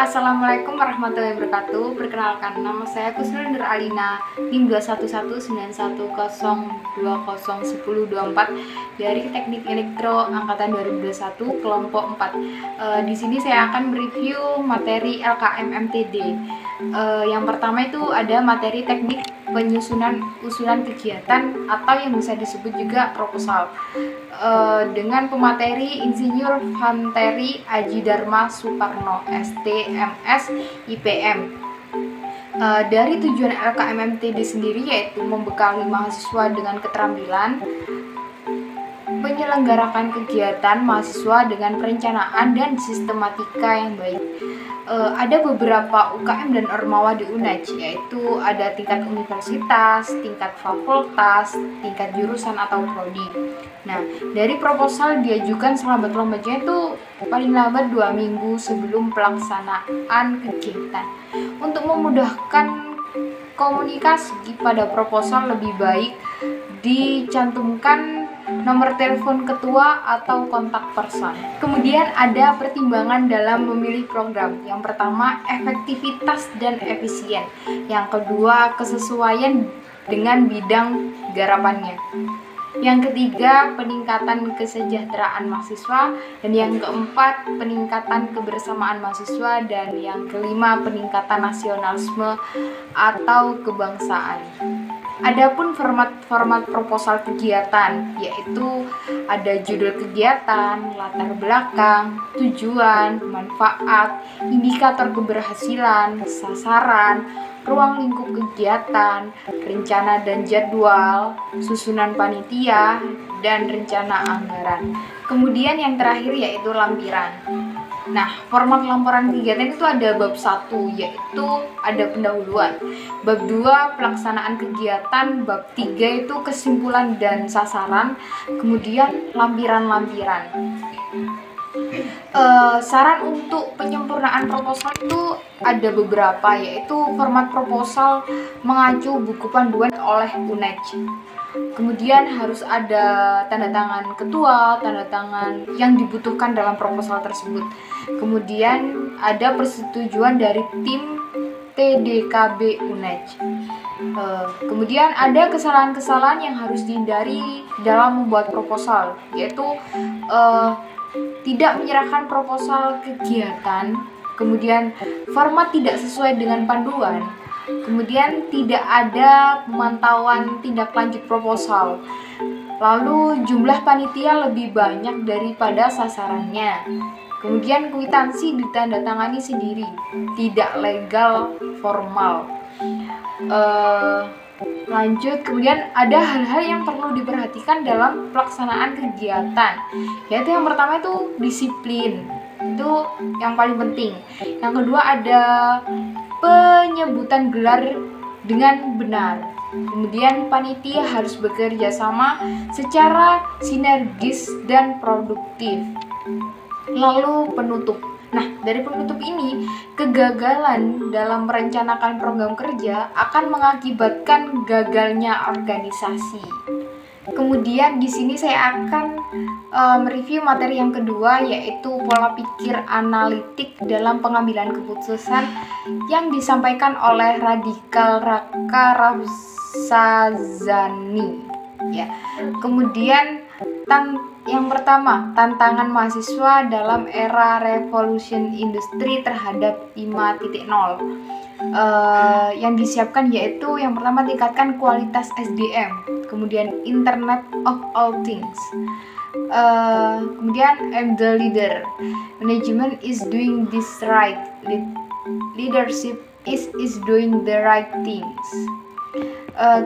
Assalamualaikum warahmatullahi wabarakatuh. Perkenalkan, nama saya Kusnul Nur Alina, NIM 2119191201024 dari Teknik Elektro angkatan 2021 kelompok 4. Di sini saya akan mereview materi LKM MTD. Yang pertama itu ada materi teknik penyusunan usulan kegiatan atau yang bisa disebut juga proposal. Dengan pemateri Insinyur Fanteri Aji Dharma Suparno, STMS IPM. Dari tujuan LKM MTD sendiri yaitu membekali mahasiswa dengan keterampilan menyelenggarakan kegiatan mahasiswa dengan perencanaan dan sistematika yang baik. Ada beberapa UKM dan Ormawa di UNEJ, yaitu ada tingkat universitas, tingkat fakultas, tingkat jurusan atau prodi. Nah, dari proposal diajukan selambat-lambatnya itu paling lambat 2 minggu sebelum pelaksanaan kegiatan. Untuk memudahkan komunikasi pada proposal lebih baik dicantumkan nomor telepon ketua atau kontak person. Kemudian ada pertimbangan dalam memilih program. Yang pertama, efektivitas dan efisien. Yang kedua, kesesuaian dengan bidang garapannya. Yang ketiga, peningkatan kesejahteraan mahasiswa. Dan yang keempat, peningkatan kebersamaan mahasiswa. Dan yang kelima, peningkatan nasionalisme atau kebangsaan. Adapun format proposal kegiatan, yaitu ada judul kegiatan, latar belakang, tujuan, manfaat, indikator keberhasilan, sasaran, ruang lingkup kegiatan, rencana dan jadwal, susunan panitia, dan rencana anggaran. Kemudian yang terakhir yaitu lampiran. Nah, format laporan kegiatan itu ada bab 1, yaitu ada pendahuluan. Bab 2, pelaksanaan kegiatan. Bab 3 itu kesimpulan dan sasaran. Kemudian lampiran-lampiran. Saran untuk penyempurnaan proposal itu ada beberapa, yaitu format proposal mengacu buku panduan oleh UNEJ. Kemudian harus ada tanda tangan ketua, tanda tangan yang dibutuhkan dalam proposal tersebut. Kemudian ada persetujuan dari tim TDKB UNEJ. Kemudian ada kesalahan-kesalahan yang harus dihindari dalam membuat proposal, yaitu tidak menyerahkan proposal kegiatan, kemudian format tidak sesuai dengan panduan, kemudian tidak ada pemantauan tindak lanjut proposal, lalu jumlah panitia lebih banyak daripada sasarannya, kemudian kwitansi ditandatangani sendiri, tidak legal formal. Lanjut, kemudian ada hal-hal yang perlu diperhatikan dalam pelaksanaan kegiatan, yaitu yang pertama itu disiplin, itu yang paling penting. Yang kedua ada penyebutan gelar dengan benar. Kemudian panitia harus bekerja sama secara sinergis dan produktif. Lalu penutup. Nah, dari penutup ini, kegagalan dalam merencanakan program kerja akan mengakibatkan gagalnya organisasi. Kemudian di sini saya akan mereview materi yang kedua, yaitu pola pikir analitik dalam pengambilan keputusan yang disampaikan oleh Radikal Raka Rabsazani. Ya. Kemudian yang pertama, tantangan mahasiswa dalam era revolution industri terhadap 5.0. Yang disiapkan yaitu yang pertama, tingkatkan kualitas SDM, kemudian Internet of All Things, kemudian I'm the leader, management is doing this right, leadership is doing the right things.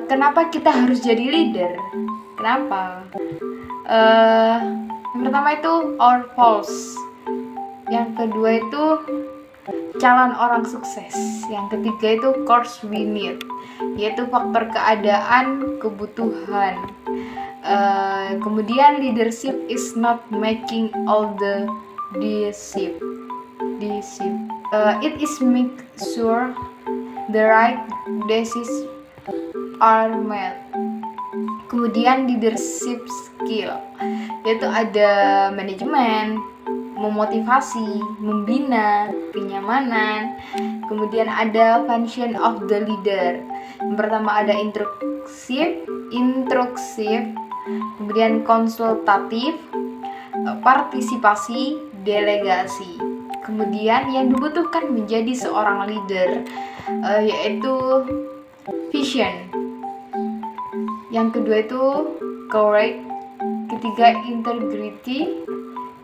Kenapa kita harus jadi leader? Kenapa? Yang pertama itu our pulse, yang kedua itu calon orang sukses, yang ketiga itu course we need, yaitu faktor keadaan, kebutuhan. Kemudian leadership is not making all the decisions. It is make sure the right decisions are made. Kemudian leadership skill, yaitu ada manajemen, memotivasi, membina, kenyamanan. Kemudian ada function of the leader. Yang pertama ada instruksif, kemudian konsultatif, partisipasi, delegasi. Kemudian yang dibutuhkan menjadi seorang leader yaitu vision. Yang kedua itu courage, ketiga integrity,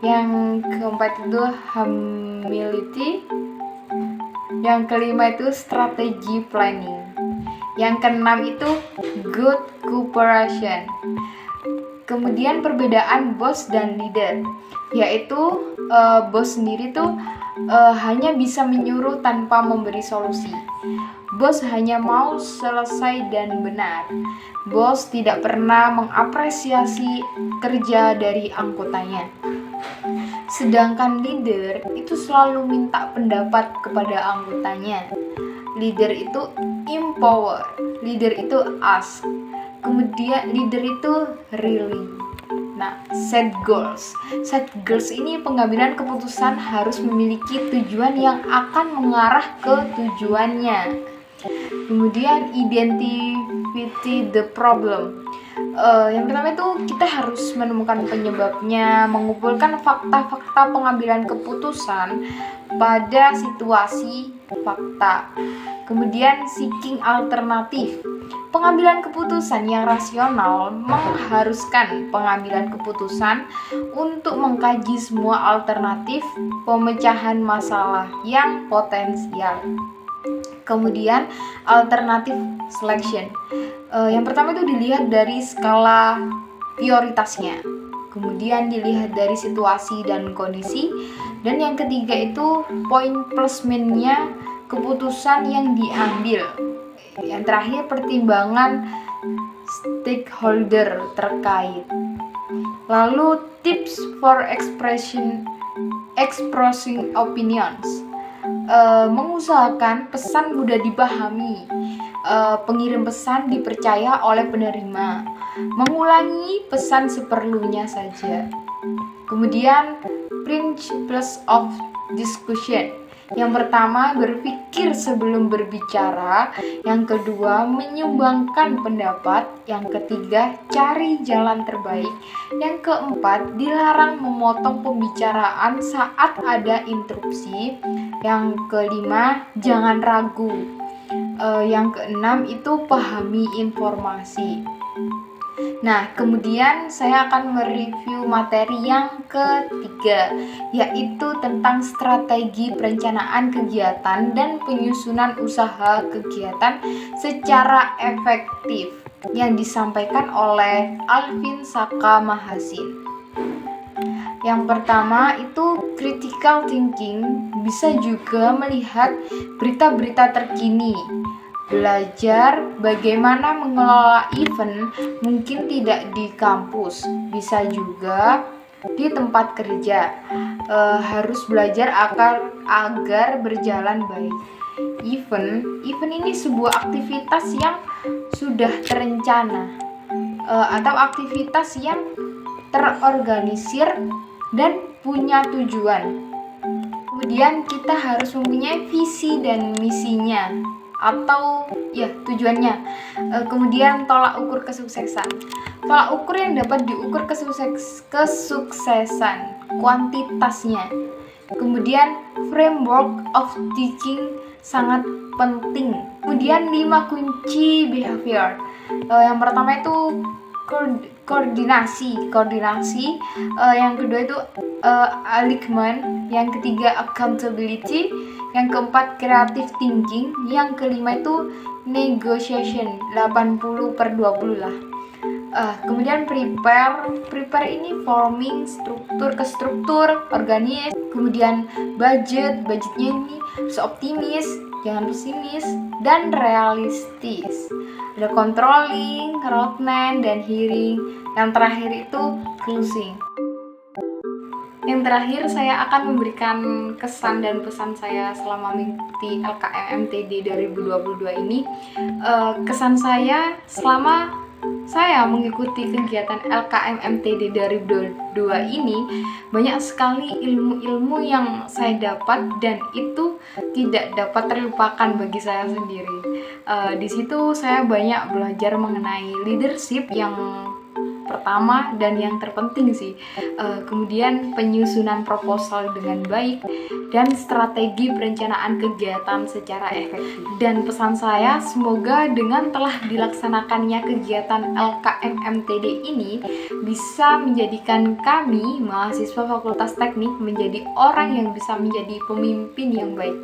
yang keempat itu humility, yang kelima itu strategy planning, yang keenam itu good cooperation. Kemudian perbedaan bos dan leader, yaitu bos sendiri tuh hanya bisa menyuruh tanpa memberi solusi. Bos hanya mau selesai dan benar. Bos tidak pernah mengapresiasi kerja dari anggotanya. Sedangkan leader itu selalu minta pendapat kepada anggotanya. Leader itu empower, leader itu ask, kemudian leader itu really. Nah, set goals. Set goals ini pengambilan keputusan harus memiliki tujuan yang akan mengarah ke tujuannya. Kemudian identify the problem. Yang pertama itu kita harus menemukan penyebabnya, mengumpulkan fakta-fakta pengambilan keputusan pada situasi fakta. Kemudian seeking alternatif. Pengambilan keputusan yang rasional mengharuskan pengambilan keputusan untuk mengkaji semua alternatif pemecahan masalah yang potensial. Kemudian alternatif selection. Yang pertama itu dilihat dari skala prioritasnya, kemudian dilihat dari situasi dan kondisi, dan yang ketiga itu point placement-nya keputusan yang diambil. Yang terakhir pertimbangan stakeholder terkait. Lalu tips for expressing opinions. Mengusahakan pesan mudah dipahami, pengirim pesan dipercaya oleh penerima, mengulangi pesan seperlunya saja. Kemudian principles of discussion. Yang pertama, berpikir sebelum berbicara. Yang kedua, menyumbangkan pendapat. Yang ketiga, cari jalan terbaik. Yang keempat, dilarang memotong pembicaraan saat ada interupsi. Yang kelima, jangan ragu. Yang keenam itu pahami informasi. Nah, kemudian saya akan mereview materi yang ketiga, yaitu tentang strategi perencanaan kegiatan dan penyusunan usaha kegiatan secara efektif yang disampaikan oleh Alvin Saka Mahasin. Yang pertama itu critical thinking, bisa juga melihat berita-berita terkini. Belajar bagaimana mengelola event, mungkin tidak di kampus, bisa juga di tempat kerja. Harus belajar agar berjalan baik. Event ini sebuah aktivitas yang sudah terencana, atau aktivitas yang terorganisir dan punya tujuan. Kemudian kita harus mempunyai visi dan misinya, atau tujuannya. Kemudian tolak ukur kesuksesan. Tolak ukur yang dapat diukur kesuksesan, kuantitasnya. Kemudian framework of thinking sangat penting. Kemudian 5 kunci behavior. Yang pertama itu koordinasi. Yang kedua itu alignment. Yang ketiga accountability. Yang keempat creative thinking. Yang kelima itu negotiation, 80/20 lah. Kemudian prepare ini forming, struktur ke struktur, organis. Kemudian budgetnya ini harus optimis, jangan pesimis, dan realistis. Ada controlling, roadmap, dan hearing. Yang terakhir itu closing. Yang terakhir saya akan memberikan kesan dan pesan saya selama mengikuti LKM MTD 2022 ini. Kesan saya selama saya mengikuti kegiatan LKM MTD 2022 ini, banyak sekali ilmu-ilmu yang saya dapat dan itu tidak dapat terlupakan bagi saya sendiri. Di situ saya banyak belajar mengenai leadership yang pertama dan yang terpenting sih, kemudian penyusunan proposal dengan baik dan strategi perencanaan kegiatan secara efektif. Dan pesan saya, semoga dengan telah dilaksanakannya kegiatan LKM MTD ini bisa menjadikan kami mahasiswa Fakultas Teknik menjadi orang yang bisa menjadi pemimpin yang baik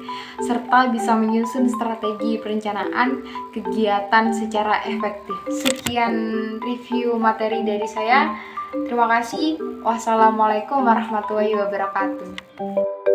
serta bisa menyusun strategi perencanaan kegiatan secara efektif. Sekian review materi dari saya. Terima kasih. Wassalamualaikum warahmatullahi wabarakatuh.